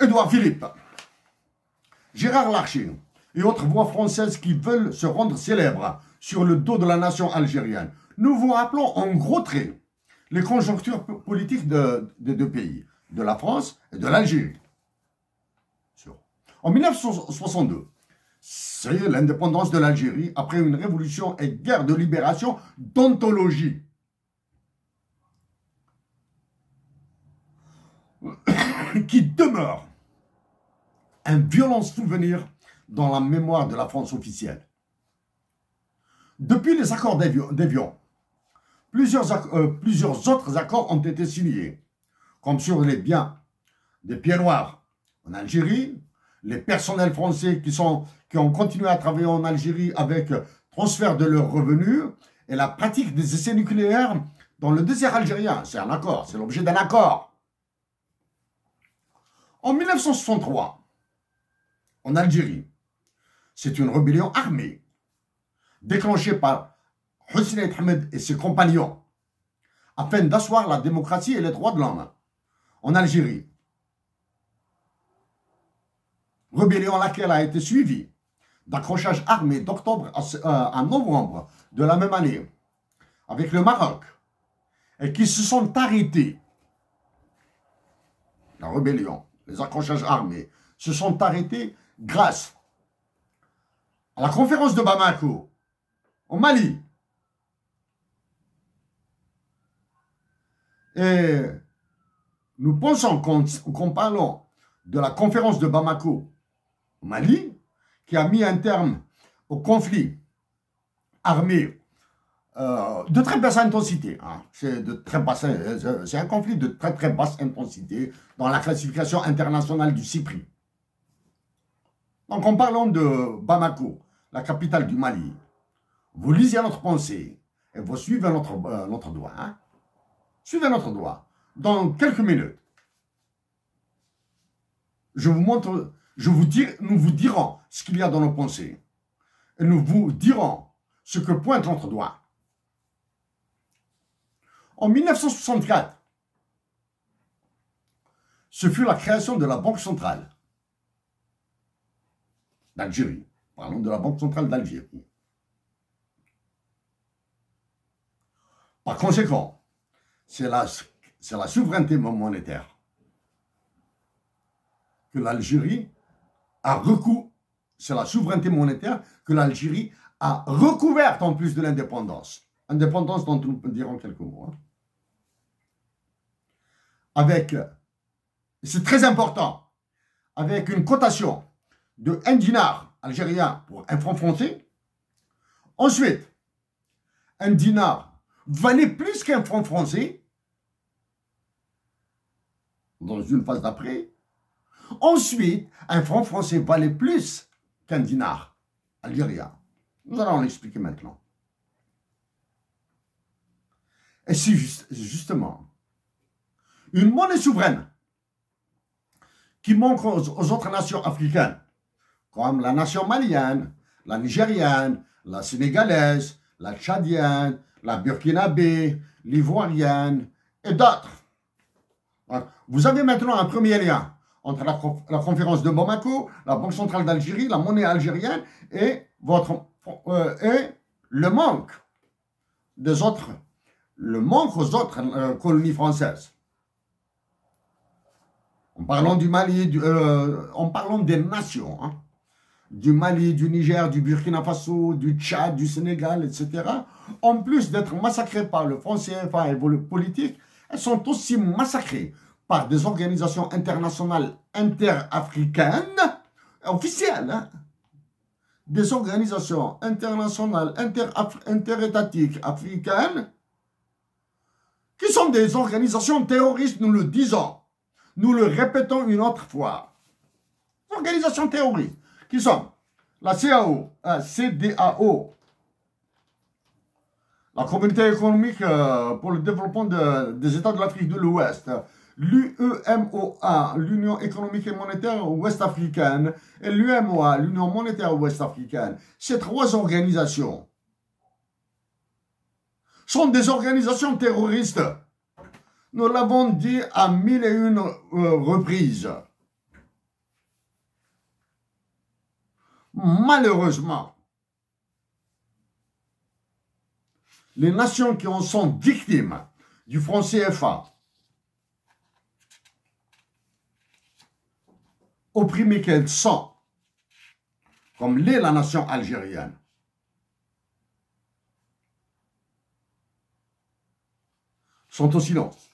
Édouard Philippe, Gérard Larcher et autres voix françaises qui veulent se rendre célèbres sur le dos de la nation algérienne. Nous vous rappelons en gros traits les conjonctures politiques des deux pays, de la France et de l'Algérie. En 1962, c'est l'indépendance de l'Algérie après une révolution et guerre de libération d'ontologie. Qui demeure un violent souvenir dans la mémoire de la France officielle. Depuis les accords d'Évian, plusieurs autres accords ont été signés, comme sur les biens des pieds noirs en Algérie, les personnels français qui ont continué à travailler en Algérie avec transfert de leurs revenus et la pratique des essais nucléaires dans le désert algérien. C'est un accord, c'est l'objet d'un accord. En 1963, en Algérie, c'est une rébellion armée déclenchée par Hosni Ahmed et ses compagnons afin d'asseoir la démocratie et les droits de l'homme en Algérie. Rébellion laquelle a été suivie d'accrochages armés d'octobre à novembre de la même année avec le Maroc et qui se sont arrêtés. La rébellion, les accrochages armés se sont arrêtés grâce à la conférence de Bamako au Mali. Et nous pensons qu'en parlant de la conférence de Bamako au Mali, qui a mis un terme au conflit armé de très basse intensité. Hein. C'est un conflit de très basse intensité dans la classification internationale du CIPRI. Donc en parlant de Bamako, la capitale du Mali, vous lisez notre pensée et vous suivez notre doigt. Hein. Suivez notre doigt. Dans quelques minutes, nous vous dirons ce qu'il y a dans nos pensées. Et nous vous dirons ce que pointe notre doigt. En 1964, ce fut la création de la Banque centrale d'Algérie. Parlons de la Banque centrale d'Algérie. Par conséquent, c'est la souveraineté monétaire que l'Algérie a recouverte. C'est la souveraineté monétaire que l'Algérie a recouverte en plus de l'indépendance. Indépendance dont nous dirons quelques mots. Hein. Avec, c'est très important, avec une cotation de 1 dinar algérien pour un franc français. Ensuite, 1 dinar valait plus qu'un franc français dans une phase d'après. Ensuite, un franc français valait plus qu'un dinar algérien. Nous allons l'expliquer maintenant. Et c'est justement une monnaie souveraine qui manque aux autres nations africaines, comme la nation malienne, la nigérienne, la sénégalaise, la tchadienne, la burkinabé, l'ivoirienne et d'autres. Vous avez maintenant un premier lien entre la conférence de Bamako, la Banque centrale d'Algérie, la monnaie algérienne et le manque aux autres colonies françaises. En parlant du Mali, en parlant des nations, hein, du Mali, du Niger, du Burkina Faso, du Tchad, du Sénégal, etc., en plus d'être massacrées par le franc CFA et le politique, elles sont aussi massacrées par des organisations internationales interafricaines, officielles, hein, des organisations internationales interétatiques africaines, qui sont des organisations terroristes, nous le disons. Nous le répétons une autre fois. Organisations terroristes qui sont la CEDEAO, la Communauté économique pour le développement des États de l'Afrique de l'Ouest, l'UEMOA, l'Union économique et monétaire ouest-africaine, et l'UMOA, l'Union monétaire ouest-africaine. Ces trois organisations sont des organisations terroristes. Nous l'avons dit à 1001 reprises. Malheureusement, les nations qui en sont victimes du franc CFA, opprimées qu'elles sont, comme l'est la nation algérienne, sont au silence.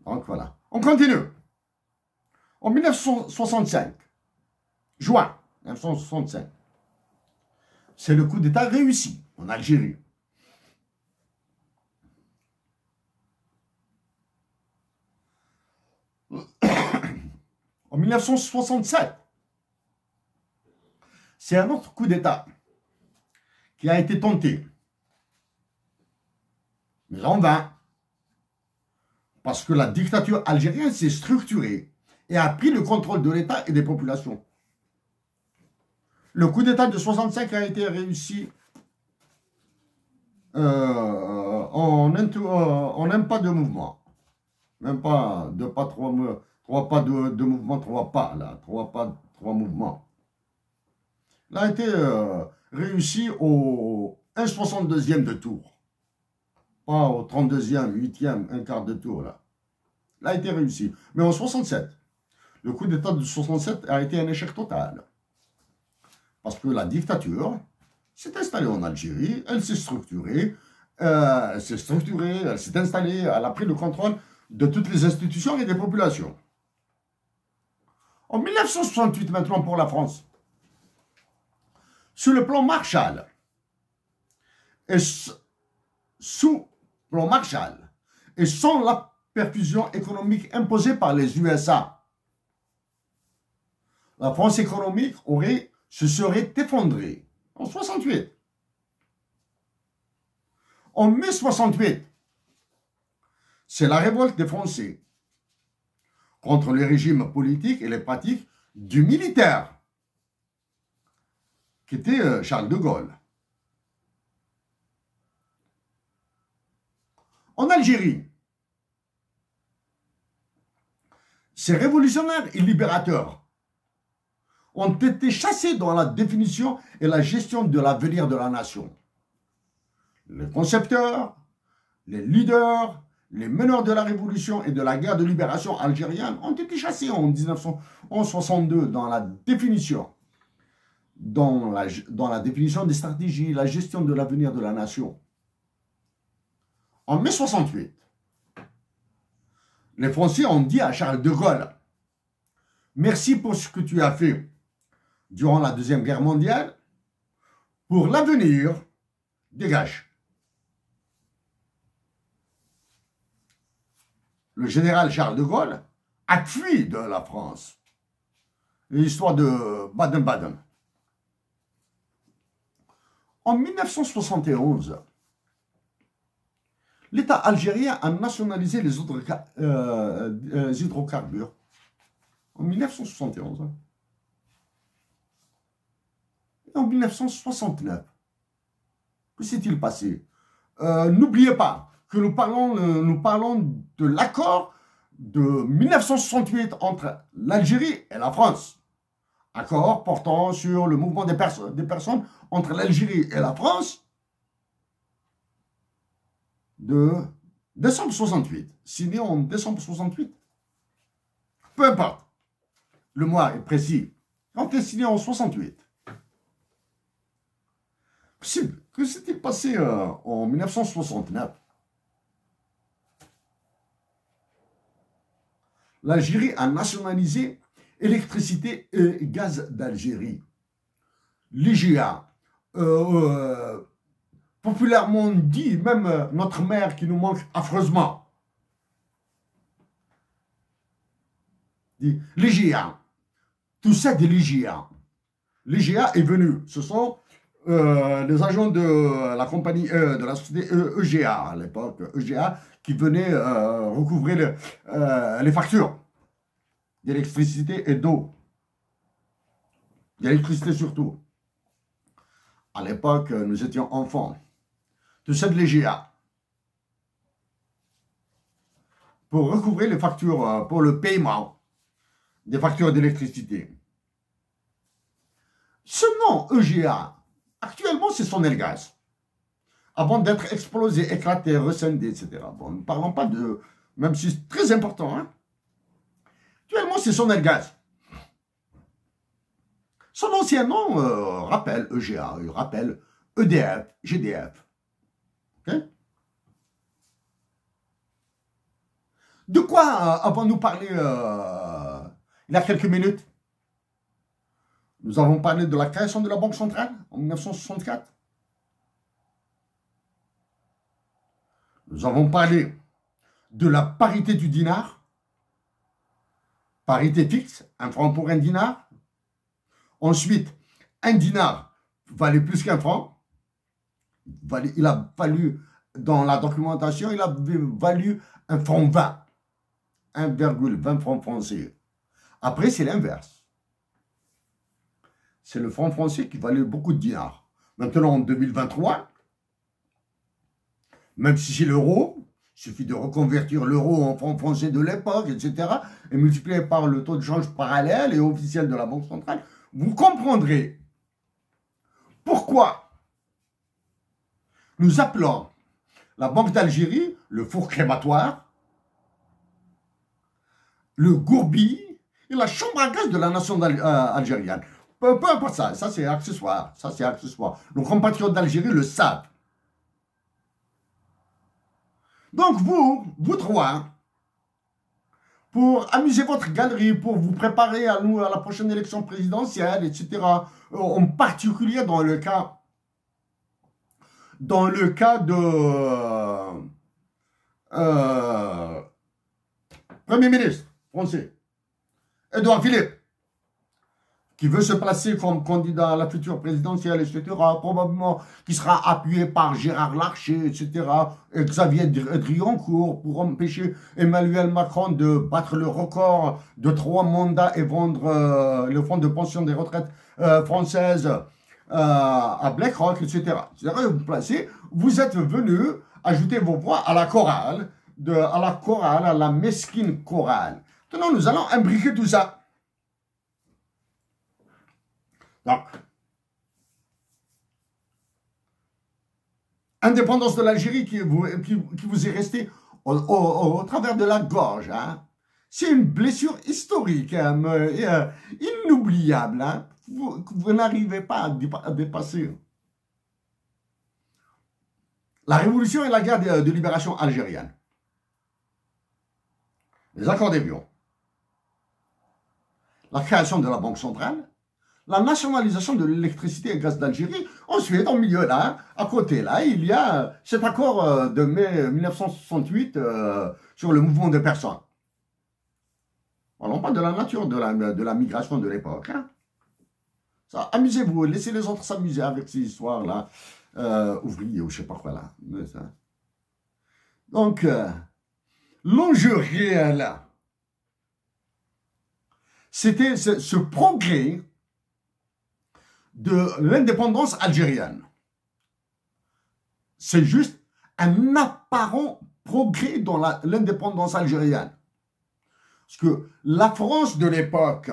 Donc voilà. On continue. En 1965, juin 1965, c'est le coup d'État réussi en Algérie. En 1967, c'est un autre coup d'État qui a été tenté, mais en vain, parce que la dictature algérienne s'est structurée et a pris le contrôle de l'État et des populations. Le coup d'État de 65 a été réussi en un pas de mouvement. Même pas deux pas, trois pas de mouvement, trois pas, là. Trois pas, trois mouvements. Il a été réussi au 1/62e de tour. Pas au 32e, 8e, un quart de tour, là. Il a été réussi. Mais en 67, le coup d'État de 67 a été un échec total. Parce que la dictature s'est installée en Algérie, elle s'est structurée, elle s'est installée, elle a pris le contrôle de toutes les institutions et des populations. En 1968, maintenant pour la France, sur le plan Marshall, et sous plan Marshall, et sans la perfusion économique imposée par les USA, la France économique se serait effondrée en 68. En mai 68, c'est la révolte des Français contre les régimes politiques et les pratiques du militaire, qui était Charles de Gaulle. En Algérie, ces révolutionnaires et libérateurs ont été chassés dans la définition et la gestion de l'avenir de la nation. Les concepteurs, les leaders, les meneurs de la révolution et de la guerre de libération algérienne ont été chassés en 1962 dans la définition, dans la définition des stratégies, la gestion de l'avenir de la nation. En mai 68, les Français ont dit à Charles de Gaulle, merci pour ce que tu as fait durant la Deuxième Guerre mondiale, pour l'avenir, dégage. Le général Charles de Gaulle a fui de la France. L'histoire de Baden-Baden. En 1971, l'État algérien a nationalisé les hydrocarbures. En 1971. Et en 1969, que s'est-il passé? N'oubliez pas que nous parlons de l'accord de 1968 entre l'Algérie et la France. Accord portant sur le mouvement des personnes entre l'Algérie et la France de décembre 68, signé en décembre 68. Peu importe, le mois est précis. Quand il est signé en 68. Que s'est-il passé en 1969? L'Algérie a nationalisé électricité et gaz d'Algérie. L'IGA, populairement dit, même notre mère qui nous manque affreusement, dit l'IGA, tout ça de l'IGA. L'IGA est venu, ce sont les agents de la compagnie, de la société EGA à l'époque, EGA, qui venaient recouvrer les factures d'électricité et d'eau. D'électricité surtout. À l'époque, nous étions enfants. Tout ça de l'EGA. Pour recouvrer les factures, pour le paiement des factures d'électricité. Ce nom, EGA, actuellement, c'est Sonelgaz. Avant d'être explosé, éclaté, rescindé, etc. Bon, ne parlons pas de... Même si c'est très important, hein. Actuellement, c'est Sonelgaz. Son ancien nom rappelle EGA, rappelle EDF, GDF. Okay? De quoi avons-nous parlé il y a quelques minutes? Nous avons parlé de la création de la Banque centrale en 1964. Nous avons parlé de la parité du dinar, parité fixe, 1 franc pour 1 dinar. Ensuite, 1 dinar valait plus qu'1 franc. Il a valu, dans la documentation, il a valu 1 franc 20. 1,20 francs français. Après, c'est l'inverse. C'est le franc français qui valait beaucoup de dinars. Maintenant, en 2023, même si c'est l'euro, il suffit de reconvertir l'euro en franc français de l'époque, etc., et multiplier par le taux de change parallèle et officiel de la Banque centrale, vous comprendrez pourquoi nous appelons la Banque d'Algérie le four crématoire, le gourbi et la chambre à gaz de la nation algérienne. Peu importe ça, ça c'est accessoire, ça c'est accessoire. Nos compatriotes d'Algérie le savent. Donc vous trois, pour amuser votre galerie, pour vous préparer à la prochaine élection présidentielle, etc., en particulier dans le cas de Premier ministre français, Édouard Philippe, qui veut se placer comme candidat à la future présidentielle, etc., probablement qui sera appuyé par Gérard Larcher, etc., et Xavier Drioncourt pour empêcher Emmanuel Macron de battre le record de 3 mandats et vendre le fonds de pension des retraites françaises à BlackRock, etc. Vous placez, vous êtes venu ajouter vos voix à la chorale, à la mesquine chorale. Maintenant, nous allons imbriquer tout ça. Donc, indépendance de l'Algérie qui vous est restée au travers de la gorge. Hein. C'est une blessure historique, inoubliable, hein, que vous n'arrivez pas à dépasser. La révolution et la guerre de libération algérienne. Les accords d'Évian. La création de la Banque centrale. La nationalisation de l'électricité et gaz d'Algérie. Ensuite, au milieu là, à côté là, il y a cet accord de mai 1968 sur le mouvement des personnes. Parlons pas de la nature de la migration de l'époque. Hein. Amusez-vous, laissez les autres s'amuser avec ces histoires-là. Ouvriers ou je sais pas quoi là. Donc, l'enjeu réel, c'était ce progrès de l'indépendance algérienne. C'est juste un apparent progrès dans l'indépendance algérienne. Parce que la France de l'époque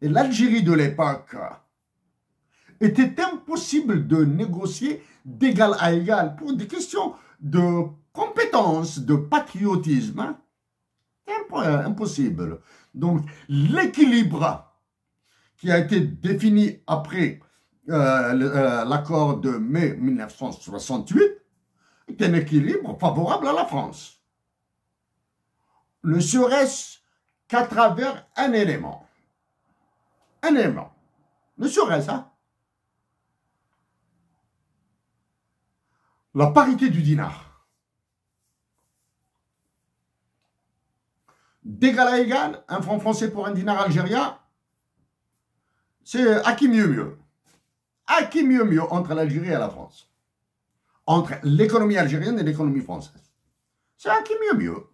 et l'Algérie de l'époque était impossible de négocier d'égal à égal pour des questions de compétences, de patriotisme. Hein? Impossible. Donc, l'équilibre qui a été défini après l'accord de mai 1968 est un équilibre favorable à la France. Ne serait-ce qu'à travers un élément. Un élément. Ne serait-ce, hein? La parité du dinar. D'égal à égal, 1 franc français pour 1 dinar algérien, c'est à qui mieux. À qui mieux entre l'Algérie et la France. Entre l'économie algérienne et l'économie française. C'est à qui mieux.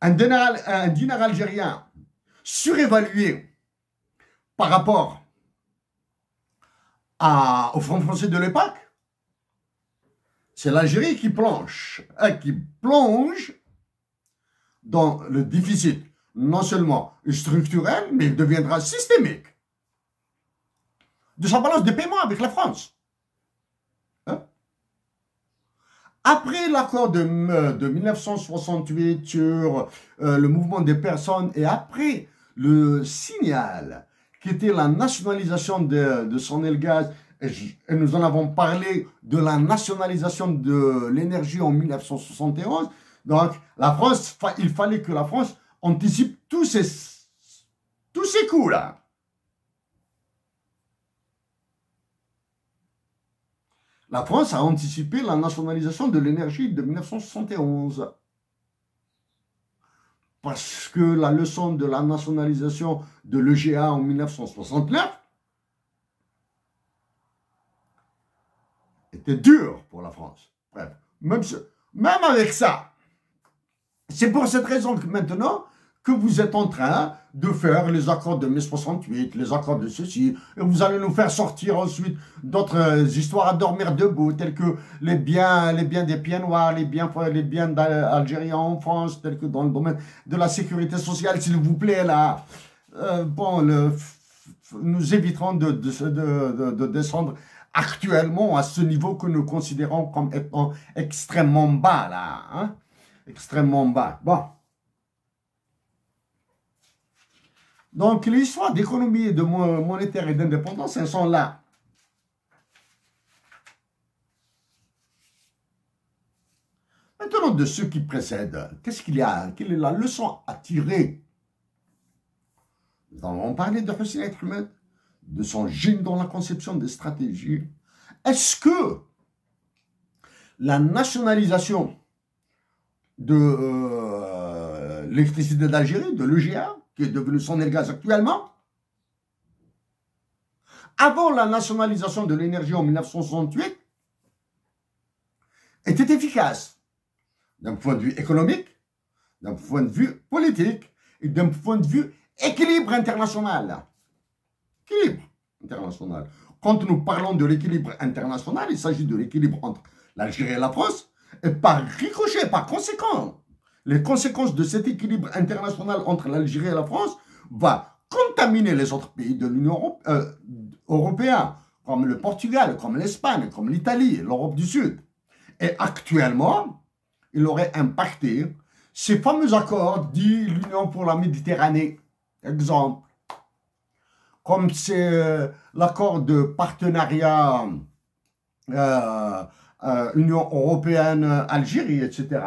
Un dinar algérien surévalué par rapport au franc français de l'époque, c'est l'Algérie qui plonge dans le déficit non seulement structurel, mais il deviendra systémique de sa balance de paiement avec la France. Hein? Après l'accord de 1968 sur le mouvement des personnes et après le signal qui était la nationalisation de Sonelgaz, et nous en avons parlé de la nationalisation de l'énergie en 1971, donc la France, il fallait que la France anticipe tous ces coups-là. La France a anticipé la nationalisation de l'énergie de 1971. Parce que la leçon de la nationalisation de l'EGA en 1969 était dure pour la France. Bref, même avec ça, c'est pour cette raison que maintenant, que vous êtes en train de faire les accords de mai 68, les accords de ceci, et vous allez nous faire sortir ensuite d'autres histoires à dormir debout, telles que les biens des pieds noirs, les biens algériens en France, tels que dans le domaine de la sécurité sociale, s'il vous plaît, là. Nous éviterons de descendre actuellement à ce niveau que nous considérons comme étant extrêmement bas, là. Hein? Extrêmement bas. Bon. Donc, les histoires d'économie, de monétaire et d'indépendance, elles sont là. Maintenant, de ceux qui précèdent, qu'est-ce qu'il y a? Quelle est la leçon à tirer? Nous allons parler de Hussein Ahmed, de son génie dans la conception des stratégies. Est-ce que la nationalisation de l'électricité d'Algérie, de l'EGA, qui est devenu Sonelgaz actuellement, avant la nationalisation de l'énergie en 1968, était efficace d'un point de vue économique, d'un point de vue politique et d'un point de vue équilibre international. Équilibre international. Quand nous parlons de l'équilibre international, il s'agit de l'équilibre entre l'Algérie et la France, et par ricochet, par conséquent, les conséquences de cet équilibre international entre l'Algérie et la France va contaminer les autres pays de l'Union européenne, comme le Portugal, comme l'Espagne, comme l'Italie, l'Europe du Sud. Et actuellement, il aurait impacté ces fameux accords dits l'Union pour la Méditerranée. Exemple, comme c'est l'accord de partenariat Union européenne-Algérie, etc.